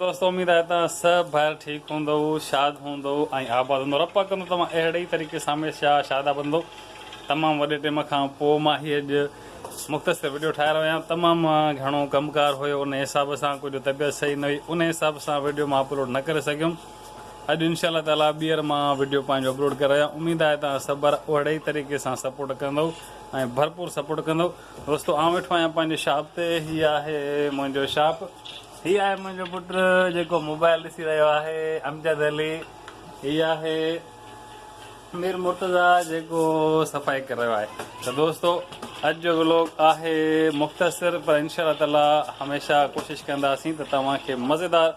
दोस्तों उम्मीद है तव्हां सभु ॿाहिरि ठीकु हूंदव, शाद हूंदव ऐं आबाद हूंदव। रब कंदो तव्हां अहिड़े ई तरीक़े सां हमेशह शाद आबाद हूंदव। तमामु वॾे टाइम खां पोइ मां हीअ अॼु मुख़्तसिर वीडियो ठाहे रहियो आहियां। तमामु घणो कमुकार हुयो, उन हिसाब सां कुझु तबियत सही न हुई, उन हिसाब सां वीडियो मां अपलोड न करे सघियुमि। अॼु इनशा ताला ॿीहर मां वीडियो पंहिंजो अपलोड करे रहियो आहियां। उमेदु आहे तव्हां सभु अहिड़े ई तरीक़े सां सपोर्ट कंदव ऐं भरपूर सपोर्ट कंदव। दोस्तो आउं वेठो आहियां पंहिंजे शॉप ते। हीअ आहे मुंहिंजो शॉप। हीअ आहे मुंहिंजो पुटु जेको मोबाइल ॾिसी रहियो आहे, अमजद अली। हीअ आहे मीर मुर्तज़ा जेको सफ़ाई करे रहियो आहे। त दोस्तो अॼु जो व्लॉग आहे मुख़्तसिर, पर इनशा ताला हमेशह कोशिशि कंदासीं त तव्हांखे मज़ेदार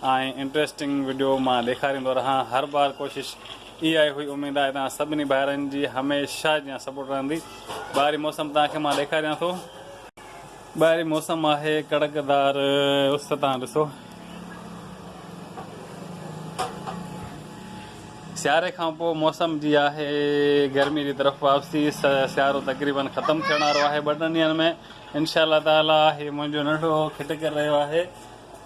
ऐं इंट्रस्टिंग वीडियो मां ॾेखारींदो रहां। हर बार कोशिशि इहा हुई। उमेदु आहे तव्हां सभिनी भाइरनि जी हमेशह जीअं सपोर्ट रहंदी। ॿाहिरी मौसम तव्हांखे मां ॾेखारियां थो। ॿाहिरी मौसम आहे कड़कदार उस। तव्हां ॾिसो, सियारे खां पोइ मौसम जी आहे गर्मी जी तरफ़ वापसी। सियारो तक़रीबन ख़तमु थियण वारो आहे 2 ॾींहंनि में इनशा ताला। हीउ मुंहिंजो नंढो खिट करे रहियो आहे,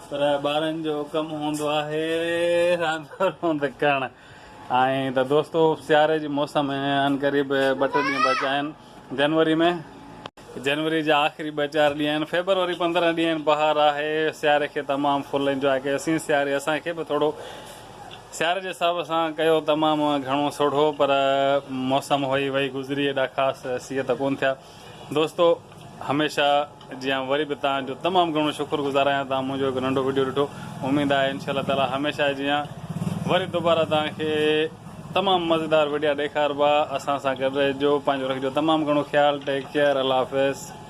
पर ॿारनि जो कमु हूंदो आहे रांदि रूंद करणु। ऐं त दोस्तो सियारे जी मौसम अनक़रीब 2-3 ॾींहं बचा आहिनि जनवरी में। जनवरी जा आख़िरी 2-4 ॾींहं आहिनि। फेबरवरी 15 ॾींहं आहिनि। बहार आहे। सियारे खे तमामु फुल इंजॉय कयोसीं। सियारे असांखे बि थोरो सियारे जे हिसाब सां कयो, तमामु घणो सुठो, पर मौसम हुई वई गुज़री। एॾा ख़ासि सिहत कोन थिया। दोस्तो हमेशह जीअं वरी बि तव्हांजो तमामु घणो शुक्रगुज़ार आहियां। तव्हां मुंहिंजो हिकु नंढो वीडियो ॾिठो। उमेदु आहे इनशा ताला हमेशह जीअं वरी दुबारा तव्हांखे तमामु मज़ेदार वीडियो ॾेखारिबा। असां सां गॾु रहिजो, पंहिंजो रखिजो तमामु घणो ख़्यालु। टेक केयर, अल्लाह हाफ़िज़।